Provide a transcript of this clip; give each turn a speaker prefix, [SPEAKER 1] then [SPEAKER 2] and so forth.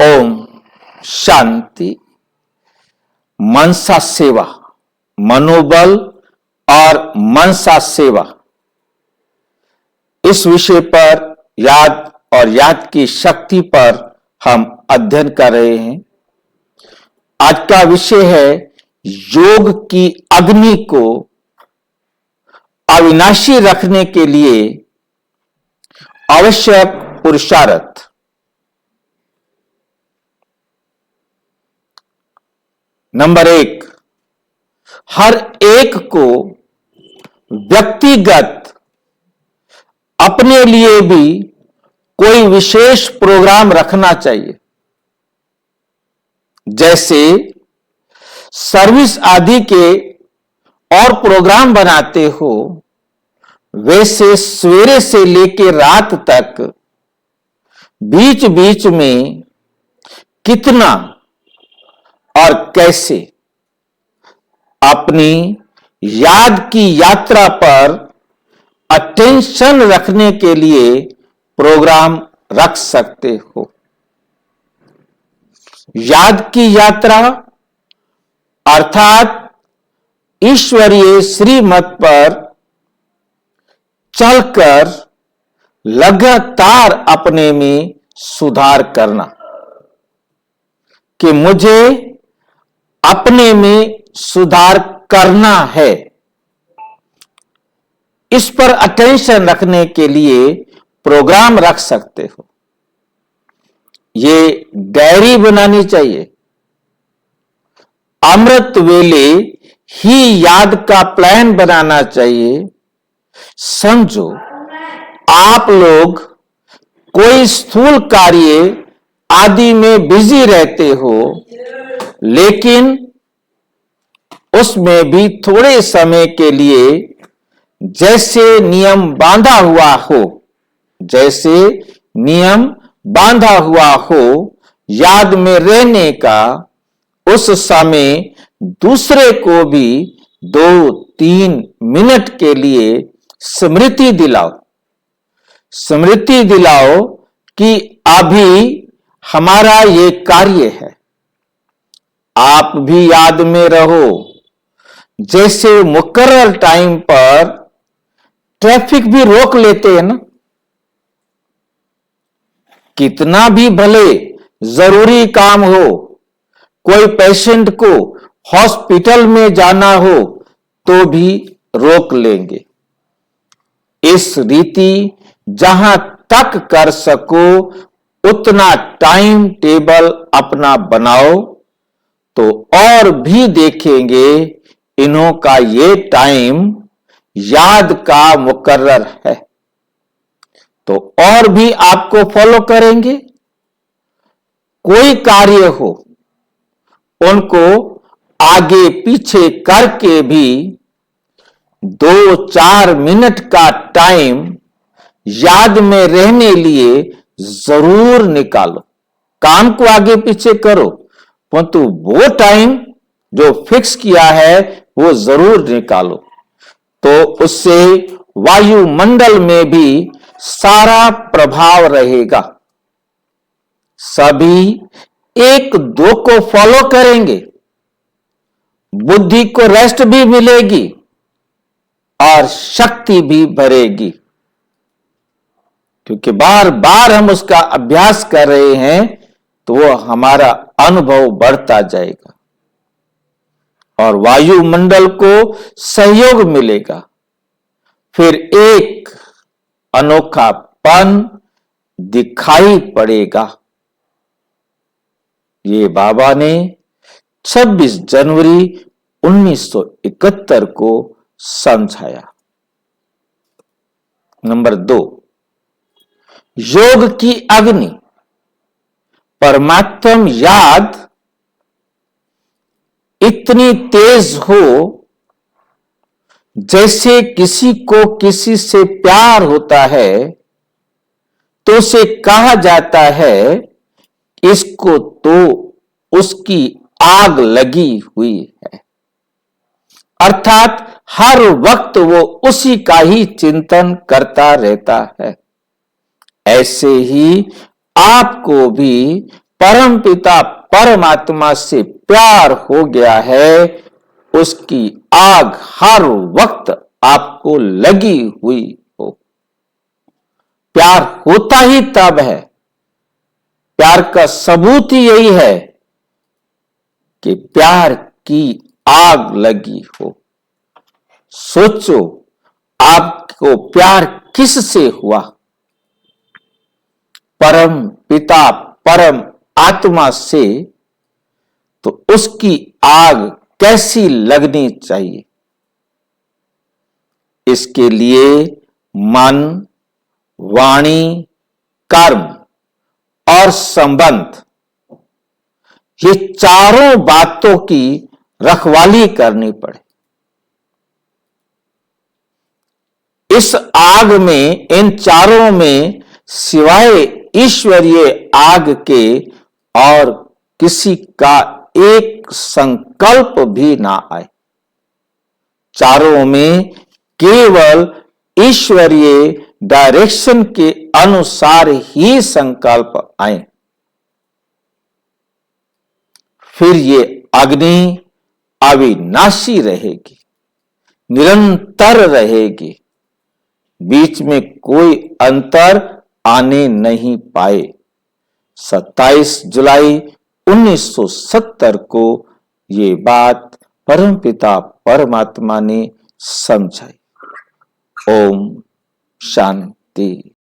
[SPEAKER 1] ओम शांति। मनसा सेवा, मनोबल और मनसा सेवा, इस विषय पर याद और याद की शक्ति पर हम अध्ययन कर रहे हैं। आज का विषय है योग की अग्नि को अविनाशी रखने के लिए आवश्यक पुरुषार्थ। नंबर 1, हर एक को व्यक्तिगत अपने लिए भी कोई विशेष प्रोग्राम रखना चाहिए। जैसे सर्विस आदि के और प्रोग्राम बनाते हो, वैसे सवेरे से लेकर रात तक बीच बीच में कितना और कैसे अपनी याद की यात्रा पर अटेंशन रखने के लिए प्रोग्राम रख सकते हो। याद की यात्रा अर्थात ईश्वरीय श्रीमत पर चलकर लगातार अपने में सुधार करना कि मुझे अपने में सुधार करना है। इस पर अटेंशन रखने के लिए प्रोग्राम रख सकते हो। ये डायरी बनानी चाहिए। अमृत वेले ही याद का प्लान बनाना चाहिए। समझो आप लोग कोई स्थूल कार्य आदि में बिजी रहते हो, लेकिन उसमें भी थोड़े समय के लिए जैसे नियम बांधा हुआ हो याद में रहने का, उस समय दूसरे को भी 2-3 मिनट के लिए स्मृति दिलाओ कि अभी हमारा ये कार्य है। आप भी याद में रहो। जैसे मुकर्रर टाइम पर ट्रैफिक भी रोक लेते हैं ना, कितना भी भले जरूरी काम हो, कोई पेशेंट को हॉस्पिटल में जाना हो तो भी रोक लेंगे। इस रीति जहां तक कर सको उतना टाइम टेबल अपना बनाओ, तो और भी देखेंगे इन्हों का ये टाइम याद का मुकर्रर है, तो और भी आपको फॉलो करेंगे। कोई कार्य हो, उनको आगे पीछे करके भी 2-4 मिनट का टाइम याद में रहने लिए जरूर निकालो। काम को आगे पीछे करो, परंतु वो टाइम जो फिक्स किया है वो जरूर निकालो। तो उससे वायुमंडल में भी सारा प्रभाव रहेगा। सभी 1-2 को फॉलो करेंगे, बुद्धि को रेस्ट भी मिलेगी और शक्ति भी बढ़ेगी, क्योंकि बार बार हम उसका अभ्यास कर रहे हैं तो वो हमारा अनुभव बढ़ता जाएगा और वायुमंडल को सहयोग मिलेगा। फिर एक अनोखापन दिखाई पड़ेगा। ये बाबा ने 26 जनवरी 1971 को समझाया। नंबर 2, योग की अग्नि परमात्म याद इतनी तेज हो, जैसे किसी को किसी से प्यार होता है तो उसे कहा जाता है इसको तो उसकी आग लगी हुई है, अर्थात हर वक्त वो उसी का ही चिंतन करता रहता है। ऐसे ही आपको भी परम पिता परमात्मा से प्यार हो गया है, उसकी आग हर वक्त आपको लगी हुई हो। प्यार होता ही तब है, प्यार का सबूत ही यही है कि प्यार की आग लगी हो। सोचो, आपको प्यार किससे हुआ? परम पिता परम आत्मा से। तो उसकी आग कैसी लगनी चाहिए? इसके लिए मन, वाणी, कर्म और संबंध, ये चारों बातों की रखवाली करनी पड़े। इस आग में, इन चारों में सिवाय ईश्वरीय आग के और किसी का एक संकल्प भी ना आए। चारों में केवल ईश्वरीय डायरेक्शन के अनुसार ही संकल्प आए। फिर ये अग्नि अविनाशी रहेगी, निरंतर रहेगी, बीच में कोई अंतर आने नहीं पाए। 27 जुलाई 1970 को ये बात परमपिता परमात्मा ने समझाई। ओम शांति।